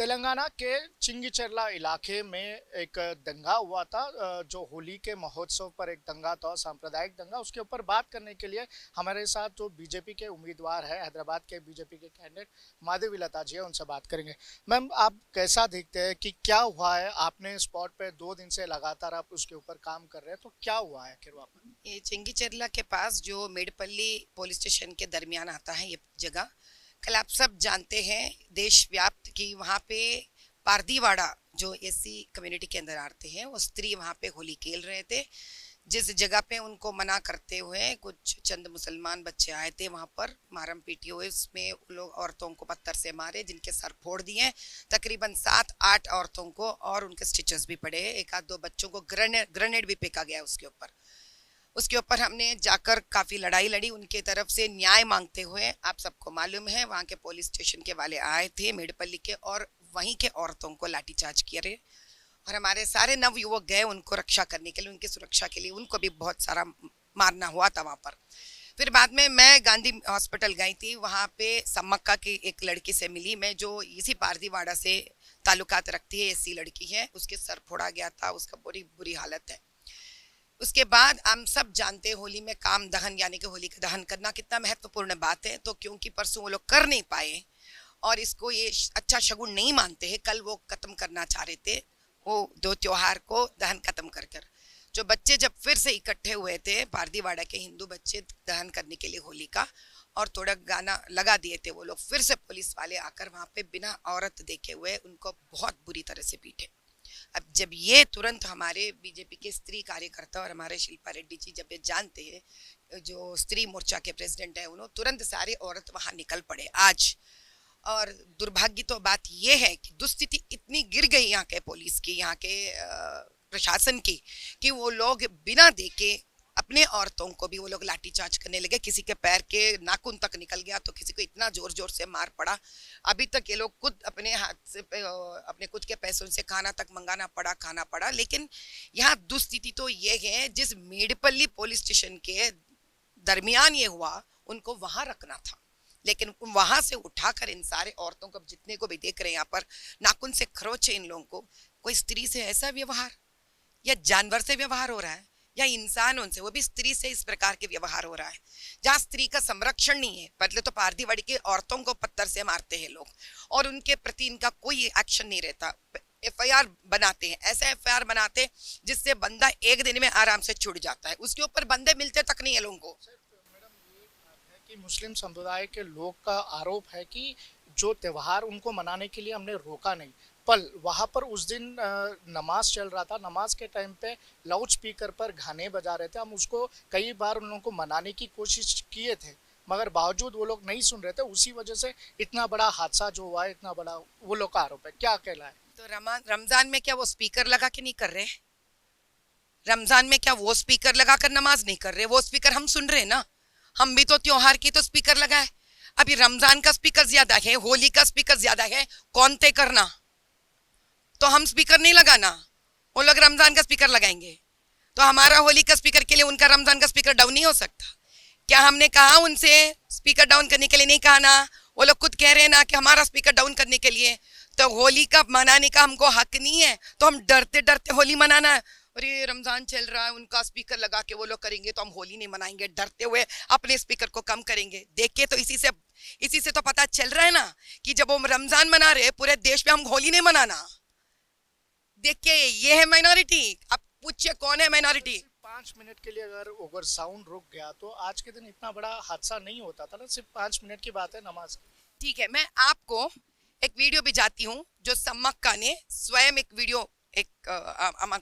तेलंगाना के चिंगिचर्ला इलाके में एक दंगा हुआ था। जो होली के महोत्सव पर एक दंगा था, सांप्रदायिक दंगा। उसके ऊपर बात करने के लिए हमारे साथ जो बीजेपी के उम्मीदवार है, हैदराबाद के बीजेपी के कैंडिडेट माधवी लता जी है, उनसे बात करेंगे। मैम, आप कैसा देखते हैं कि क्या हुआ है? आपने स्पॉट पे 2 दिन से लगातार आप उसके ऊपर काम कर रहे हैं, तो क्या हुआ है आखिर वहाँ पर? ये चिंगीचेरला के पास जो मेडपल्ली पुलिस स्टेशन के दरमियान आता है ये जगह, कल आप सब जानते हैं देश व्याप्त की वहाँ पे पारदीवाड़ा जो एससी कम्युनिटी के अंदर आते हैं वो स्त्री वहाँ पे होली खेल रहे थे। जिस जगह पे उनको मना करते हुए कुछ चंद मुसलमान बच्चे आए थे, वहाँ पर मारम पीटी हुए। इसमें लोग औरतों को पत्थर से मारे, जिनके सर फोड़ दिए। तकरीबन 7-8 औरतों को और उनके स्टिचेस भी पड़े। एक आध दो बच्चों को ग्रेनेड भी फेंका गया उसके ऊपर हमने जाकर काफ़ी लड़ाई लड़ी उनके तरफ से न्याय मांगते हुए। आप सबको मालूम है वहाँ के पुलिस स्टेशन के वाले आए थे मेडपल्ली के, और वहीं के औरतों को लाठीचार्ज किए रहे। और हमारे सारे नव युवक गए उनको रक्षा करने के लिए, उनकी सुरक्षा के लिए। उनको भी बहुत सारा मारना हुआ था वहाँ पर। फिर बाद में मैं गांधी हॉस्पिटल गई थी, वहाँ पे सम्मक्का की एक लड़की से मिली मैं, जो इसी पारदीवाड़ा से ताल्लुकात रखती है। ऐसी लड़की है, उसके सर फोड़ा गया था, उसका बुरी बुरी हालत है। उसके बाद हम सब जानते हैं होली में काम दहन यानी कि होली का दहन करना कितना महत्वपूर्ण बात है। तो क्योंकि परसों वो लोग कर नहीं पाए और इसको ये अच्छा शगुन नहीं मानते हैं, कल वो खत्म करना चाह रहे थे वो दो त्योहार को दहन खत्म कर कर। जो बच्चे जब फिर से इकट्ठे हुए थे, पारदीवाड़ा के हिंदू बच्चे दहन करने के लिए होली का, और थोड़ा गाना लगा दिए थे, वो लोग फिर से पुलिस वाले आकर वहां पे बिना औरत देखे हुए उनको बहुत बुरी तरह से पीटे। अब जब ये तुरंत हमारे बीजेपी के स्त्री कार्यकर्ता और हमारे शिल्पा रेड्डी जी जब ये जानते हैं, जो स्त्री मोर्चा के प्रेसिडेंट है, उन्होंने तुरंत सारी औरत वहां निकल पड़े आज। और दुर्भाग्य तो बात ये है कि दुस्थिति इतनी गिर गई यहाँ के पुलिस की, यहाँ के प्रशासन की, कि वो लोग बिना देखे अपने औरतों को भी वो लोग लाठीचार्ज करने लगे। किसी के पैर के नाखून तक निकल गया, तो किसी को इतना जोर जोर से मार पड़ा। अभी तक ये लोग खुद अपने हाथ से अपने खुद के पैसों से खाना तक मंगाना पड़ा, खाना पड़ा। लेकिन यहाँ दुस्थिति तो ये है, जिस मेडपल्ली पुलिस स्टेशन के दरमियान ये हुआ, उनको वहां रखना था, लेकिन वहां से उठाकर इन सारे औरतों को, जितने को भी देख रहे हैं यहाँ पर, नाखून से खरोचे इन लोगों को। कोई स्त्री से ऐसा व्यवहार, या जानवर से व्यवहार हो रहा है, या इंसानों से, वो भी स्त्री से इस प्रकार के व्यवहार हो रहा है। जहाँ स्त्री का संरक्षण नहीं है, बदले तो पारदीवाड़ी के औरतों को पत्थर से मारते हैं लोग, और उनके प्रति इनका कोई एक्शन नहीं रहता। एफआईआर बनाते हैं, ऐसे एफआईआर बनाते जिससे बंदा एक दिन में आराम से छूट जाता है, उसके ऊपर बंदे मिलते तक नहीं है लोगों को। कि मुस्लिम समुदाय के लोग का आरोप है कि जो त्योहार उनको मनाने के लिए हमने रोका नहीं, पर वहाँ पर उस दिन नमाज चल रहा था। नमाज के टाइम पे लाउड स्पीकर पर गाने बजा रहे थे। हम उसको कई बार उन लोगों को मनाने की कोशिश किए थे, मगर बावजूद वो लोग नहीं सुन रहे थे। उसी वजह से इतना बड़ा हादसा जो हुआ है, इतना बड़ा वो लोग का आरोप है। क्या कहला है? तो रमजान में क्या वो स्पीकर लगा के नहीं कर रहे? रमजान में क्या वो स्पीकर लगा कर नमाज नहीं कर रहे? वो स्पीकर हम सुन रहे हैं ना। हम भी तो त्योहार की तो स्पीकर लगाए। अभी रमजान का स्पीकर ज्यादा है, होली का स्पीकर ज्यादा है, कौन तय करना? तो हम स्पीकर नहीं लगाना, वो लोग रमजान का स्पीकर लगाएंगे। तो हमारा होली का स्पीकर के लिए उनका रमजान का स्पीकर डाउन नहीं हो सकता क्या? हमने कहा उनसे स्पीकर डाउन करने के लिए? नहीं कहा ना। वो लोग खुद कह रहे हैं ना कि हमारा स्पीकर डाउन करने के लिए। तो होली का मनाने का हमको हक नहीं है, तो हम डरते डरते होली मनाना है? अरे रमजान चल रहा है, उनका स्पीकर लगा के वो लोग करेंगे तो हम होली नहीं मनाएंगे, डरते हुए अपने स्पीकर को कम करेंगे। देखिए, तो इसी से तो पता चल रहा है ना कि जब हम रमजान मना रहे पूरे देश में, हम होली नहीं मनाना। देखिए, ये है माइनॉरिटी। अब पूछिए कौन है माइनॉरिटी? 5 मिनट के लिए अगर साउंड रुक गया तो आज के दिन इतना बड़ा हादसा नहीं होता था ना। सिर्फ 5 मिनट की बात है नमाज की। ठीक है, मैं आपको एक वीडियो भी जाती हूँ जो सम्मक्का ने स्वयं एक वीडियो एक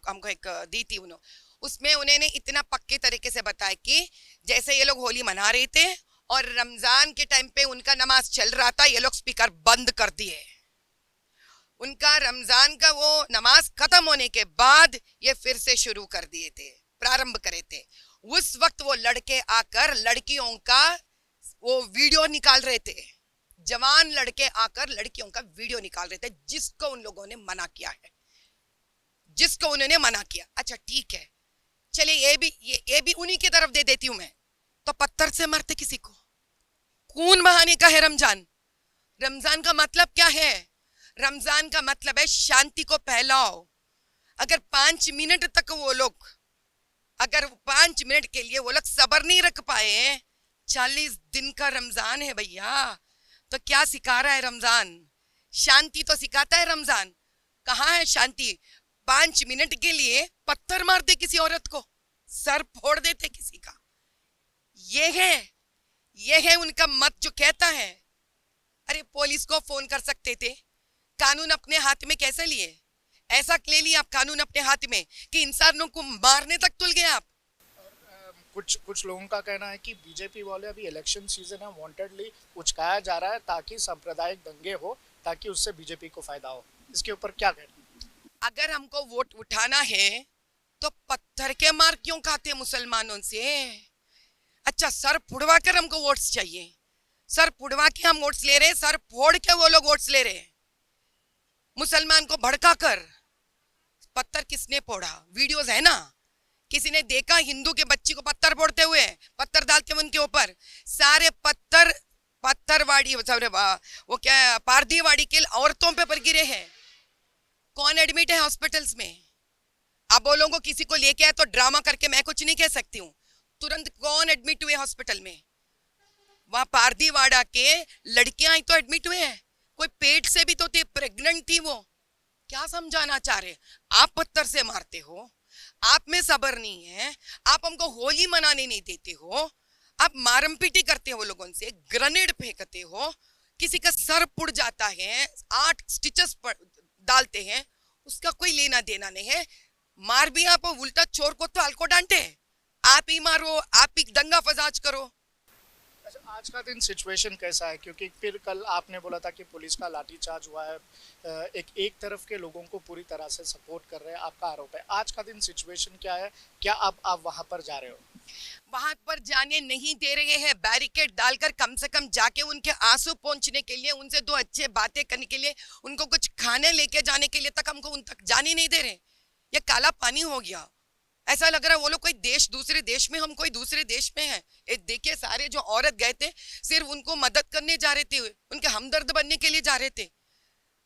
हमको एक दी थी उन्होंने। उसमें उन्होंने इतना पक्के तरीके से बताया कि जैसे ये लोग होली मना रहे थे और रमजान के टाइम पे उनका नमाज चल रहा था, ये लोग स्पीकर बंद कर दिए। उनका रमजान का वो नमाज खत्म होने के बाद ये फिर से शुरू कर दिए थे, प्रारंभ करे थे। उस वक्त वो लड़के आकर लड़कियों का वो वीडियो निकाल रहे थे। जवान लड़के आकर लड़कियों का वीडियो निकाल रहे थे, जिसको उन लोगों ने मना किया है, जिसको उन्होंने मना किया। अच्छा ठीक है, चलिए ये भी उन्हीं की तरफ दे देती हूं मैं। तो पत्थर से मारते किसी को? खून बहाने का है रमजान? रमजान का मतलब क्या है? रमजान का मतलब है शांति को फैलाओ। अगर 5 मिनट तक वो लोग, अगर 5 मिनट के लिए वो लोग सब्र नहीं रख पाए, 40 दिन का रमजान है भैया, तो क्या सिखा रहा है रमजान? शांति तो सिखाता है रमजान। कहाँ है शांति? 5 मिनट के लिए पत्थर मार दे किसी औरत को, सर फोड़ देते किसी का। ये है उनका मत जो कहता है। अरे पुलिस को फोन कर सकते थे, कानून अपने हाथ में कैसे लिए? ऐसा ले लिया आप कानून अपने हाथ में कि इंसानों को मारने तक तुल गए आप। कुछ कुछ लोगों का कहना है कि बीजेपी वाले अभी इलेक्शन सीजन है, वांटेडली उचकाया जा रहा है ताकि सांप्रदायिक दंगे हो, ताकि उससे बीजेपी को फायदा हो। इसके ऊपर क्या कहना है? अगर हमको वोट उठाना है तो पत्थर के मार क्यों खाते मुसलमानों से? अच्छा, सर फुड़वा कर हमको वोट्स चाहिए, सर फुड़वा के हम वोट्स ले रहे हैं, सर फोड़ के वो लोग वोट्स ले रहे हैं। मुसलमान को भड़का कर। पत्थर किसने फोड़ा? वीडियोस है ना, किसी ने देखा हिंदू के बच्ची को पत्थर फोड़ते हुए, पत्थर डालते हुए उनके ऊपर? सारे पत्थर पत्थरवाड़ी, वो क्या पारदीवाड़ी के औरतों पे पर गिरे हैं। कौन एडमिट है हॉस्पिटल्स में? आप बोलोगे किसी को लेके आए तो ड्रामा करके मैं कुछ नहीं कह सकती हूँ। तुरंत कौन एडमिट हुए हॉस्पिटल में? वहां पारदीवाड़ा के लड़कियां ही तो एडमिट हुए हैं। कोई पेट से भी तो थी, प्रेग्नेंट थी वो। क्या समझाना चाह रहे? आप पत्थर से मारते हो, आप में सब्र नहीं है, आप हमको होली मनाने नहीं देते हो, आप मारम पीटी करते हो लोगों से, ग्रेनेड फेंकते हो, किसी का सर पुड़ जाता है, 8 स्टिचेस डालते हैं, उसका कोई लेना देना नहीं है। मार भी आप, उल्टा चोर को तो हल्को डांटे, आप ही मारो, आप ही दंगा फसाज करो। अच्छा, आज का दिन सिचुएशन कैसा है? क्योंकि फिर कल आपने बोला था कि पुलिस का लाठीचार्ज हुआ है, एक तरफ के लोगों को पूरी तरह से सपोर्ट कर रहे हैं, आपका आरोप है। आज का दिन सिचुएशन क्या है? क्या आप वहां पर जा रहे हो? वहां पर जाने नहीं दे रहे हैं, बैरिकेड डालकर कम से कम जाके उनके आंसू पहुंचने के लिए, उनसे 2 अच्छे बातें करने के लिए, उनको कुछ खाने लेके जाने के लिए तक हमको उन तक जाने नहीं दे रहे। ये काला पानी हो गया। ऐसा लग रहा है वो लोग कोई देश दूसरे देश में, हम कोई दूसरे देश में हैं। देखिए, सारे जो औरत गए थे सिर्फ उनको मदद करने जा रहे थे, उनके हमदर्द बनने के लिए जा रहे थे।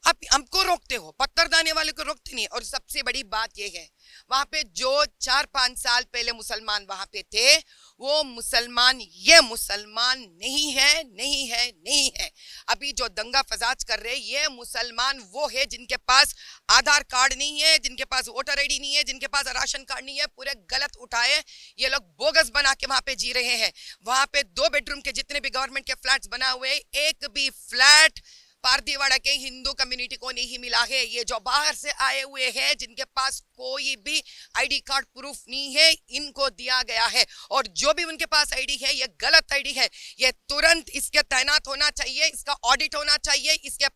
आप हमको रोकते हो, पत्थर दाने वाले को रोकते नहीं। और सबसे बड़ी बात यह है, वहां पे जो 4-5 साल पहले मुसलमान वहां पे थे, वो मुसलमान ये मुसलमान नहीं है, नहीं है, नहीं है। अभी जो दंगा फसाद कर रहे, ये मुसलमान वो है जिनके पास आधार कार्ड नहीं है, जिनके पास वोटर आईडी नहीं है, जिनके पास राशन कार्ड नहीं है, पूरे गलत उठाए ये लोग बोगस बना के वहां पे जी रहे हैं। वहां पे 2 बेडरूम के जितने भी गवर्नमेंट के फ्लैट्स बना हुए, एक भी फ्लैट पारदीवाड़ा के हिंदू कम्युनिटी को नहीं मिला है। ये जो बाहर से आए हुए हैं, जिनके पास कोई भी आईडी कार्ड प्रूफ नहीं है, इनको दिया गया है। और जो भी उनके पास आईडी है, ये गलत आईडी है। ये तुरंत इसके तैनात होना चाहिए, इसका ऑडिट होना चाहिए,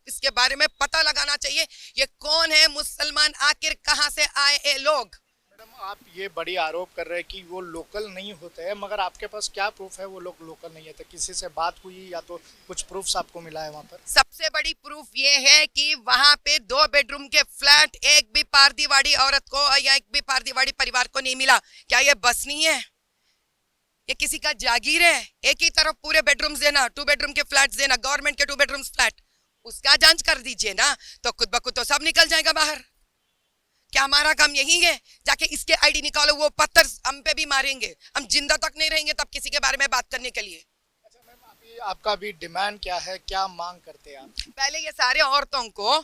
इसके बारे में पता लगाना चाहिए। ये कौन है मुसलमान, आखिर कहां से आए ये लोग? आप ये बड़ी आरोप कर रहे हैं कि वो लोकल नहीं होते हैं, मगर आपके पास क्या प्रूफ है वो लोग लोकल नहीं है? तो किसी से बात हुई या तो कुछ प्रूफ्स आपको मिला है वहाँ पर? सबसे बड़ी प्रूफ ये है कि वहां पे 2 बेडरूम के फ्लैट एक भी पारदीवाड़ी औरत को या एक भी पारदीवाड़ी परिवार को नहीं मिला। क्या ये बस नहीं है? ये किसी का जागीर है? एक ही तरफ पूरे बेडरूम्स देना, 2 बेडरूम के फ्लैट्स देना, गवर्नमेंट के 2 बेडरूम फ्लैट, उसका जांच कर दीजिए ना, तो खुद ब खुद तो सब निकल जाएगा बाहर। क्या हमारा काम यही है जाके इसके आईडी निकालो? वो पत्थर हम पे भी मारेंगे, हम जिंदा तक नहीं रहेंगे तब किसी के बारे में बात करने के लिए। अच्छा मैम, आपका भी डिमांड क्या है, क्या मांग करते हैं आप? पहले ये सारे औरतों को,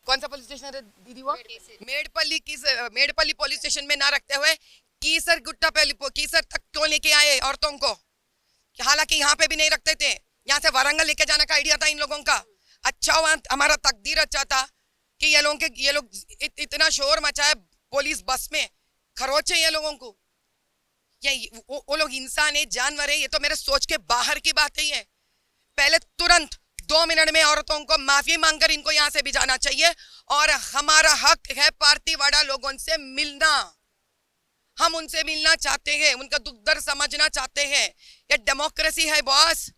कौन सा पुलिस स्टेशन है दीदी वो? मेडपल्ली पुलिस स्टेशन में ना रखते हुए कीसर कीसर तक क्यों लेके आए औरतों को? हालांकि यहाँ पे भी नहीं रखते थे, यहाँ से वारंगल लेके जाने का आइडिया था इन लोगों का। अच्छा हुआ, हमारा तकदीर अच्छा था कि ये लोग इतना शोर मचाए पुलिस बस में, खरोचे ये लोगों को। वो लोग इंसान है, जानवर है? ये तो मेरे सोच के बाहर की बात ही है। पहले तुरंत 2 मिनट में औरतों को माफी मांगकर इनको यहाँ से भी जाना चाहिए। और हमारा हक है पारदीवाड़ा लोगों से मिलना, हम उनसे मिलना चाहते हैं, उनका दुख दर्द समझना चाहते हैं। ये डेमोक्रेसी है बॉस।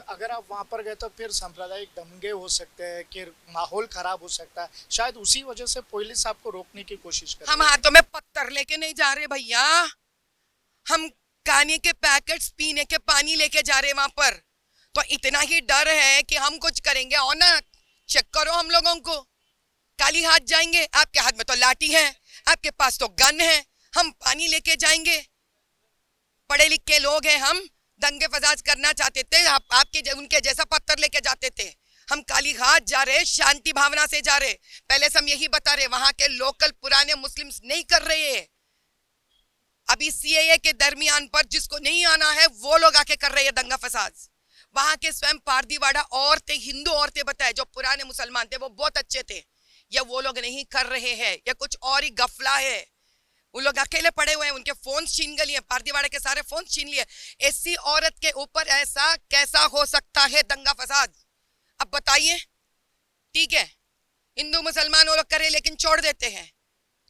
अगर आप वहां पर गए तो फिर सांप्रदायिक दंगे हो सकते हैं, कि माहौल खराब हो सकता है, शायद उसी वजह से पुलिस आपको रोकने की कोशिश कर रही है। हम हाथों में पत्थर लेके नहीं जा रहे भैया, हम खाने के पैकेट्स, पीने के पानी लेके जा रहे वहां पर। तो इतना ही डर है कि हम कुछ करेंगे और ना चेक करो हम लोगों को, काली हाथ जाएंगे? आपके हाथ में तो लाठी है, आपके पास तो गन है, हम पानी लेके जाएंगे? पढ़े लिखे लोग हैं हम, दंगे फसाद करना चाहते थे, आपके उनके जैसा पत्थर लेके जाते थे। हम काली हाथ जा रहे, शांति भावना से जा रहे। पहले से हम यही बता रहे, वहां के लोकल पुराने मुस्लिम्स नहीं कर रहे हैं। अभी सीएए के दरमियान पर जिसको नहीं आना है वो लोग आके कर रहे हैं दंगा फसाद। वहां के स्वयं पारदीवाड़ा औरतें, हिंदू औरतें बताए, जो पुराने मुसलमान थे वो बहुत अच्छे थे, या वो लोग नहीं कर रहे हैं, या कुछ और ही गफला है। वो लोग अकेले पड़े हुए हैं, उनके फोन छीन लिए, पारदीवाड़े के सारे फोन छीन लिए। ऐसी औरत के ऊपर ऐसा कैसा हो सकता है दंगा फसाद? अब बताइए। ठीक है, हिंदू मुसलमान वो लोग करे लेकिन छोड़ देते हैं।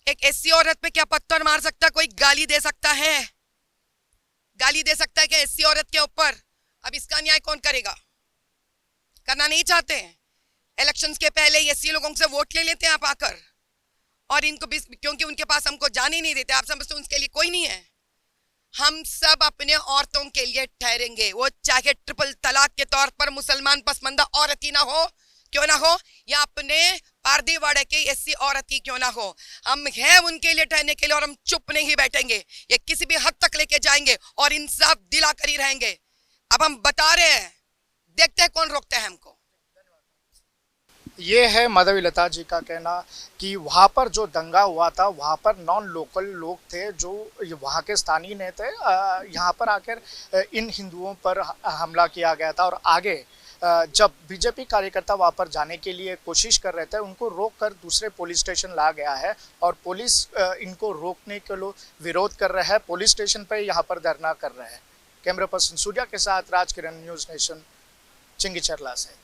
एक ऐसी औरत पे क्या पत्थर मार सकता, कोई गाली दे सकता है? गाली दे सकता है क्या ऐसी औरत के ऊपर? अब इसका न्याय कौन करेगा? करना नहीं चाहते हैं। इलेक्शंस के पहले ऐसी लोगों से वोट ले लेते हैं आप आकर, और इनको भी, क्योंकि उनके पास हमको जाने नहीं देते। आप समझते उनके लिए कोई नहीं है? हम सब अपने औरतों के लिए ठहरेंगे, वो चाहे ट्रिपल तलाक के तौर पर मुसलमान पसंदीदा औरत ही ना हो, क्यों ना हो, या अपने पारदीवाड़े की ऐसी औरत ही क्यों ना हो, हम हैं उनके लिए ठहरने के लिए, और हम चुप नहीं बैठेंगे। ये किसी भी हद तक लेके जाएंगे और इंसाफ दिला कर ही रहेंगे। अब हम बता रहे हैं, देखते हैं कौन रोकता है हमको। ये है माधवी लता जी का कहना कि वहाँ पर जो दंगा हुआ था वहाँ पर नॉन लोकल लोग थे, जो वहाँ के स्थानीय नहीं थे। यहाँ पर आकर इन हिंदुओं पर हमला किया गया था, और आगे जब बीजेपी कार्यकर्ता वहाँ पर जाने के लिए कोशिश कर रहे थे, उनको रोक कर दूसरे पुलिस स्टेशन ला गया है, और पुलिस इनको रोकने के लिए विरोध कर रहा है, पुलिस स्टेशन पर यहाँ पर धरना कर रहे हैं। कैमरा पर्सन सूर्या के साथ राजकिरण, न्यूज़ नेशन, चिंगी चरला से।